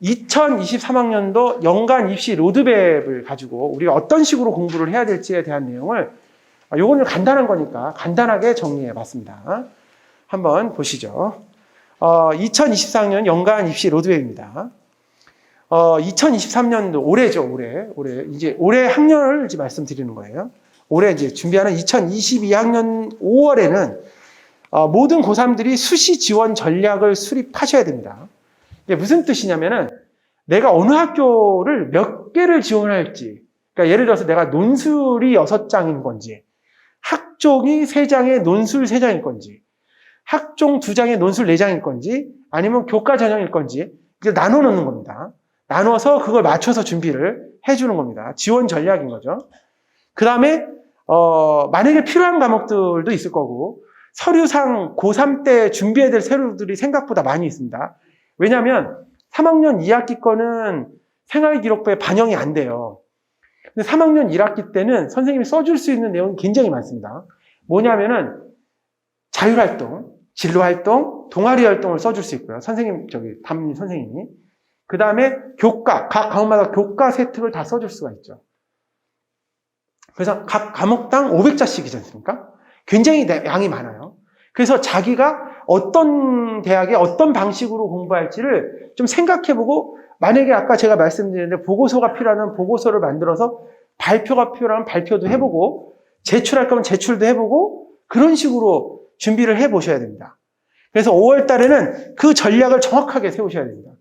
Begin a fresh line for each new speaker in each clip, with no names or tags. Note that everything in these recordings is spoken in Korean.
2023학년도 연간 입시 로드맵을 가지고 우리가 어떤 식으로 공부를 해야 될지에 대한 내용을, 요거는 간단한 거니까 간단하게 정리해 봤습니다. 한번 보시죠. 2024학년 연간 입시 로드맵입니다. 2023년도 올해죠, 올해. 이제 올해 학년을 이제 말씀드리는 거예요. 올해 이제 준비하는 2022학년 5월에는 모든 고3들이 수시 지원 전략을 수립하셔야 됩니다. 이게 무슨 뜻이냐면은 내가 어느 학교를 몇 개를 지원할지, 그러니까 예를 들어서 내가 논술이 6장인 건지, 학종이 3장에 논술 3장일 건지, 학종 2장에 논술 4장일 건지, 아니면 교과 전형일 건지, 이제 나눠 놓는 겁니다. 나눠서 그걸 맞춰서 준비를 해주는 겁니다. 지원 전략인 거죠. 그 다음에 만약에 필요한 과목들도 있을 거고, 서류상 고3 때 준비해야 될 서류들이 생각보다 많이 있습니다. 왜냐하면 3학년 2학기 거는 생활기록부에 반영이 안 돼요. 근데 3학년 1학기 때는 선생님이 써줄 수 있는 내용이 굉장히 많습니다. 뭐냐면은 자율활동, 진로활동, 동아리활동을 써줄 수 있고요. 담임 선생님이. 그 다음에 교과, 각 과목마다 교과 세특을 다 써줄 수가 있죠. 그래서 각 과목당 500자씩이지 않습니까? 굉장히 양이 많아요. 그래서 자기가 어떤 대학에 어떤 방식으로 공부할지를 좀 생각해보고, 만약에 아까 제가 말씀드렸는데 보고서가 필요하면 보고서를 만들어서 발표가 필요하면 발표도 해보고, 제출할 거면 제출도 해보고, 그런 식으로 준비를 해보셔야 됩니다. 그래서 5월 달에는 그 전략을 정확하게 세우셔야 됩니다.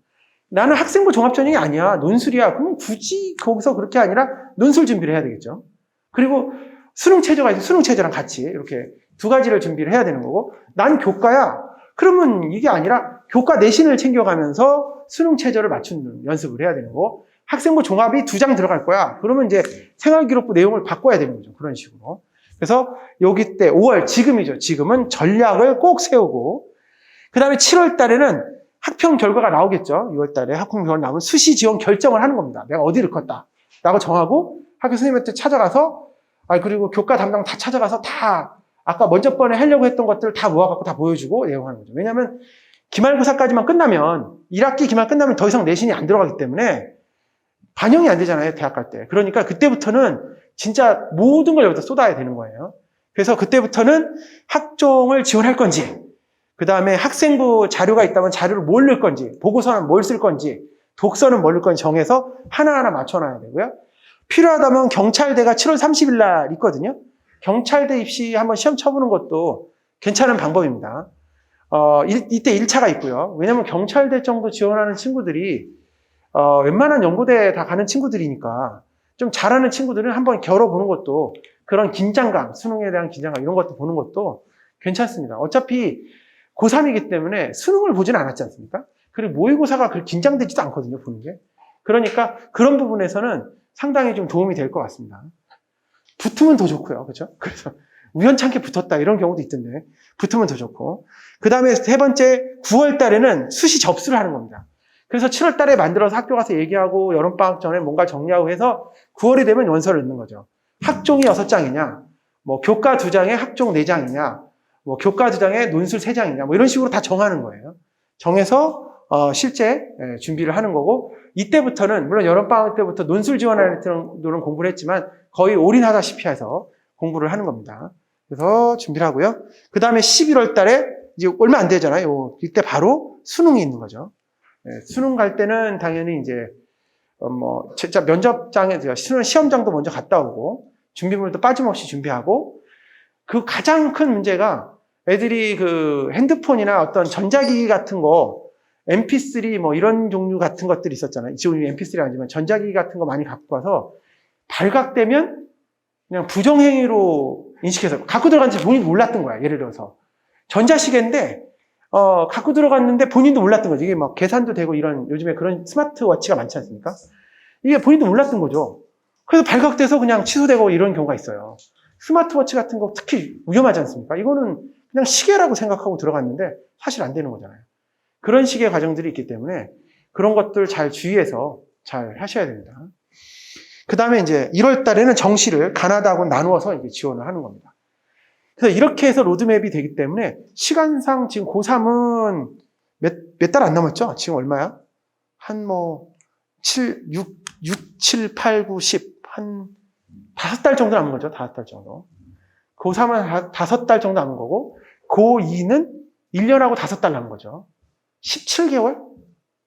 나는 학생부 종합전형이 아니야, 논술이야. 그러면 굳이 거기서 그렇게 아니라 논술 준비를 해야 되겠죠. 그리고 수능체제가 있어서 수능체제랑 같이 이렇게 두 가지를 준비를 해야 되는 거고, 난 교과야. 그러면 이게 아니라 교과 내신을 챙겨가면서 수능체제를 맞추는 연습을 해야 되는 거고, 학생부 종합이 2장 들어갈 거야. 그러면 이제 생활기록부 내용을 바꿔야 되는 거죠. 그런 식으로. 그래서 여기 때 5월, 지금이죠. 지금은 전략을 꼭 세우고, 그 다음에 7월 달에는 학평 결과가 나오겠죠. 6월 달에 학평 결과 나오면 수시 지원 결정을 하는 겁니다. 내가 어디를 컸다 라고 정하고, 학교 선생님한테 찾아가서, 그리고 교과 담당 다 찾아가서 다 아까 먼저 번에 하려고 했던 것들을 다 모아갖고 다 보여주고 내용하는 거죠. 왜냐하면 기말고사까지만 끝나면, 1학기 기말 끝나면 더 이상 내신이 안 들어가기 때문에 반영이 안 되잖아요, 대학 갈 때. 그러니까 그때부터는 진짜 모든 걸 여기다 쏟아야 되는 거예요. 그래서 그때부터는 학종을 지원할 건지, 그 다음에 학생부 자료가 있다면 자료를 뭘 넣을 건지, 보고서는 뭘 쓸 건지, 독서는 뭘 넣을 건지 정해서 하나하나 맞춰놔야 되고요. 필요하다면 경찰대가 7월 30일 날 있거든요. 경찰대 입시 한번 시험 쳐보는 것도 괜찮은 방법입니다. 이때 1차가 있고요. 왜냐면 경찰대 정도 지원하는 친구들이 웬만한 연고대 다 가는 친구들이니까 좀 잘하는 친구들은 한번 겨뤄보는 것도, 그런 긴장감, 수능에 대한 긴장감 이런 것도 보는 것도 괜찮습니다. 어차피 고3이기 때문에 수능을 보지는 않았지 않습니까? 그리고 모의고사가 그렇게 긴장되지도 않거든요, 보는 게. 그러니까 그런 부분에서는 상당히 좀 도움이 될 것 같습니다. 붙으면 더 좋고요. 그렇죠? 그래서 우연찮게 붙었다 이런 경우도 있던데 붙으면 더 좋고. 그 다음에 세 번째, 9월 달에는 수시 접수를 하는 겁니다. 그래서 7월 달에 만들어서 학교 가서 얘기하고 여름방학 전에 뭔가 정리하고 해서 9월이 되면 원서를 넣는 거죠. 학종이 6장이냐, 뭐 교과 2장에 학종 4장이냐, 뭐 교과 2장에 논술 3장이냐, 뭐 이런 식으로 다 정하는 거예요. 정해서 실제 준비를 하는 거고, 이때부터는 물론 여름방학 때부터 논술 지원하는 정도는 공부를 했지만 거의 올인하다시피 해서 공부를 하는 겁니다. 그래서 준비를 하고요. 그 다음에 11월 달에 이제 얼마 안 되잖아요. 이때 바로 수능이 있는 거죠. 수능 갈 때는 당연히 이제 진짜 면접장에 수능 시험장도 먼저 갔다 오고 준비물도 빠짐없이 준비하고, 그 가장 큰 문제가 애들이 그 핸드폰이나 어떤 전자기기 같은 거, MP3 뭐 이런 종류 같은 것들이 있었잖아요. 지금 MP3는 아니지만 전자기기 같은 거 많이 갖고 와서 발각되면 그냥 부정행위로 인식해서 갖고 들어갔는지 본인도 몰랐던 거야. 예를 들어서 전자시계인데 갖고 들어갔는데 본인도 몰랐던 거지. 이게 막 계산도 되고 이런, 요즘에 그런 스마트워치가 많지 않습니까? 이게 본인도 몰랐던 거죠. 그래서 발각돼서 그냥 취소되고 이런 경우가 있어요. 스마트워치 같은 거 특히 위험하지 않습니까? 이거는 그냥 시계라고 생각하고 들어갔는데 사실 안 되는 거잖아요. 그런 식의 과정들이 있기 때문에 그런 것들 잘 주의해서 잘 하셔야 됩니다. 그 다음에 이제 1월 달에는 정시를 가나다하고 나누어서 이제 지원을 하는 겁니다. 그래서 이렇게 해서 로드맵이 되기 때문에 시간상 지금 고3은 몇 달 안 남았죠? 지금 얼마야? 한 7, 8, 9, 10, 한 5달 정도 남은 거죠. 5달 정도. 고3은 5달 정도 남은 거고, 고2는 1년하고 5달 남은 거죠. 17개월?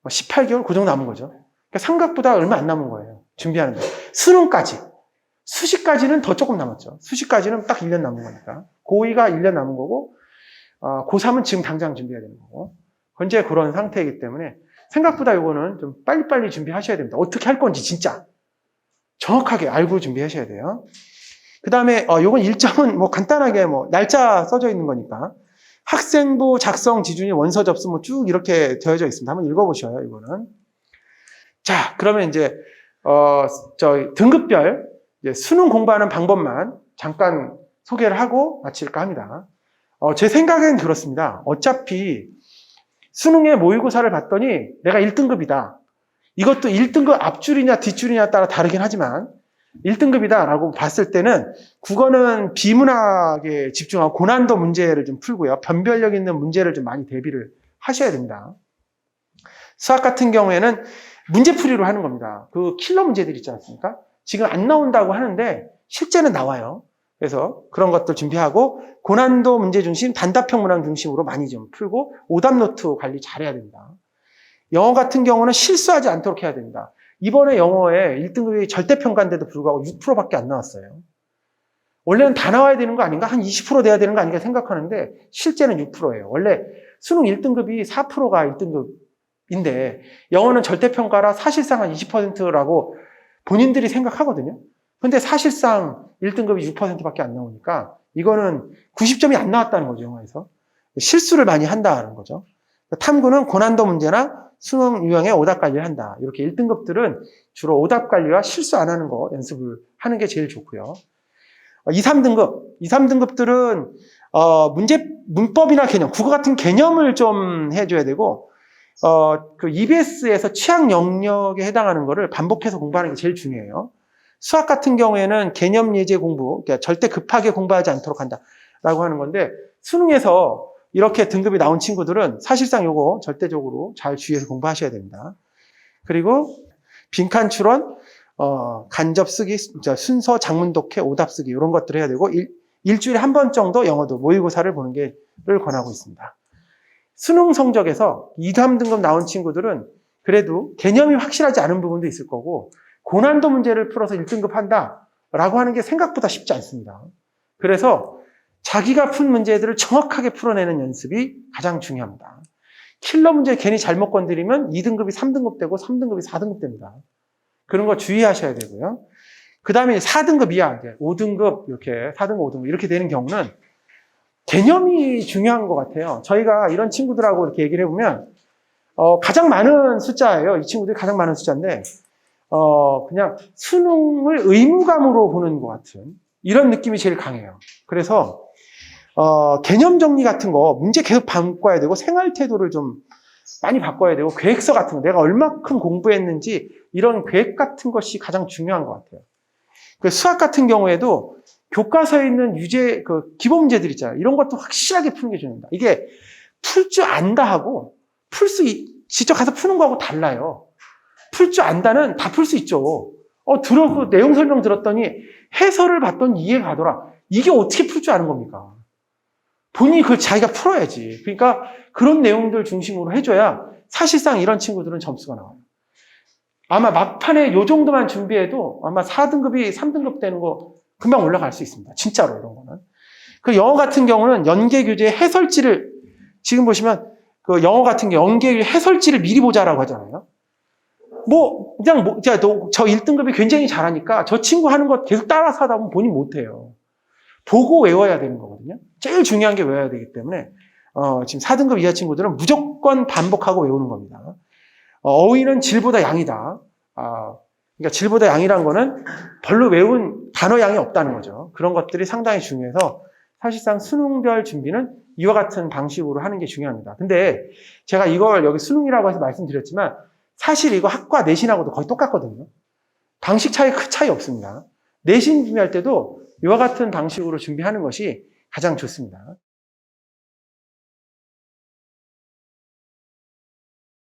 18개월? 그 정도 남은 거죠. 그러니까 삼각보다 얼마 안 남은 거예요. 준비하는 데. 수능까지. 수시까지는 더 조금 남았죠. 수시까지는 딱 1년 남은 거니까. 고2가 1년 남은 거고, 고3은 지금 당장 준비해야 되는 거고. 현재 그런 상태이기 때문에 생각보다 이거는 좀 빨리빨리 준비하셔야 됩니다. 어떻게 할 건지 진짜 정확하게 알고 준비하셔야 돼요. 그 다음에 요건 일정은 간단하게 날짜 써져 있는 거니까 학생부 작성 지준이 원서 접수 쭉 이렇게 되어져 있습니다. 한번 읽어보셔요. 이거는. 자, 그러면 이제 등급별 수능 공부하는 방법만 잠깐 소개를 하고 마칠까 합니다. 제 생각엔 그렇습니다. 어차피 수능의 모의고사를 봤더니 내가 1등급이다. 이것도 1등급 앞줄이냐 뒷줄이냐에 따라 다르긴 하지만 1등급이다라고 봤을 때는 국어는 비문학에 집중하고 고난도 문제를 좀 풀고요. 변별력 있는 문제를 좀 많이 대비를 하셔야 됩니다. 수학 같은 경우에는 문제풀이로 하는 겁니다. 그 킬러 문제들 있지 않습니까? 지금 안 나온다고 하는데 실제는 나와요. 그래서 그런 것들 준비하고 고난도 문제 중심, 단답형 문항 중심으로 많이 좀 풀고 오답 노트 관리 잘해야 됩니다. 영어 같은 경우는 실수하지 않도록 해야 됩니다. 이번에 영어에 1등급이 절대평가인데도 불구하고 6%밖에 안 나왔어요. 원래는 다 나와야 되는 거 아닌가? 한 20% 돼야 되는 거 아닌가 생각하는데 실제는 6%예요. 원래 수능 1등급이 4%가 1등급인데 영어는 절대평가라 사실상 한 20%라고 본인들이 생각하거든요. 근데 사실상 1등급이 6%밖에 안 나오니까 이거는 90점이 안 나왔다는 거죠, 영어에서. 실수를 많이 한다는 거죠. 탐구는 고난도 문제나 수능 유형의 오답 관리를 한다. 이렇게 1등급들은 주로 오답 관리와 실수 안 하는 거 연습을 하는 게 제일 좋고요. 2, 3등급들은 문법이나 개념, 국어 같은 개념을 좀 해줘야 되고 그 EBS에서 취약 영역에 해당하는 거를 반복해서 공부하는 게 제일 중요해요. 수학 같은 경우에는 개념 예제 공부, 그러니까 절대 급하게 공부하지 않도록 한다라고 하는 건데 수능에서 이렇게 등급이 나온 친구들은 사실상 요거 절대적으로 잘 주의해서 공부하셔야 됩니다. 그리고 빈칸 추론, 간접 쓰기, 순서 장문 독해, 오답 쓰기 이런 것들을 해야 되고 일주일에 한 번 정도 영어도 모의고사를 보는 게를 권하고 있습니다. 수능 성적에서 2, 3등급 나온 친구들은 그래도 개념이 확실하지 않은 부분도 있을 거고 고난도 문제를 풀어서 1등급 한다라고 하는 게 생각보다 쉽지 않습니다. 그래서 자기가 푼 문제들을 정확하게 풀어내는 연습이 가장 중요합니다. 킬러 문제 괜히 잘못 건드리면 2등급이 3등급 되고 3등급이 4등급 됩니다. 그런 거 주의하셔야 되고요. 그 다음에 4등급 이하, 5등급, 이렇게 4등급, 5등급 이렇게 되는 경우는 개념이 중요한 것 같아요. 저희가 이런 친구들하고 이렇게 얘기를 해보면 가장 많은 숫자예요. 이 친구들이 가장 많은 숫자인데 그냥 수능을 의무감으로 보는 것 같은 이런 느낌이 제일 강해요. 그래서 개념 정리 같은 거 문제 계속 바꿔야 되고 생활 태도를 좀 많이 바꿔야 되고 계획서 같은 거 내가 얼마큼 공부했는지 이런 계획 같은 것이 가장 중요한 것 같아요. 그 수학 같은 경우에도 교과서에 있는 유제 기본 문제들 있잖아요. 이런 것도 확실하게 푸는 게 중요합니다. 이게 풀 줄 안다 하고 직접 가서 푸는 거하고 달라요. 풀 줄 안다는 다 풀 수 있죠. 그 내용 설명 들었더니 해설을 봤더니 이해가 가더라. 이게 어떻게 풀 줄 아는 겁니까? 본인이 그걸 자기가 풀어야지. 그러니까 그런 내용들 중심으로 해줘야 사실상 이런 친구들은 점수가 나와요. 아마 막판에 요 정도만 준비해도 아마 4등급이 3등급 되는 거 금방 올라갈 수 있습니다. 진짜로 이런 거는. 그 영어 같은 경우는 연계 교재 해설지를 지금 보시면 그 영어 같은 게 연계 해설지를 미리 보자라고 하잖아요. 저 1등급이 굉장히 잘하니까 저 친구 하는 거 계속 따라서 하다 보면 본인 못해요. 보고 외워야 되는 거거든요. 제일 중요한 게 외워야 되기 때문에 지금 4등급 이하 친구들은 무조건 반복하고 외우는 겁니다. 어휘는 질보다 양이다. 그러니까 질보다 양이란 거는 별로 외운 단어 양이 없다는 거죠. 그런 것들이 상당히 중요해서 사실상 수능별 준비는 이와 같은 방식으로 하는 게 중요합니다. 근데 제가 이걸 여기 수능이라고 해서 말씀드렸지만 사실 이거 학과 내신하고도 거의 똑같거든요. 방식 차이 큰 차이 없습니다. 내신 준비할 때도 이와 같은 방식으로 준비하는 것이 가장 좋습니다.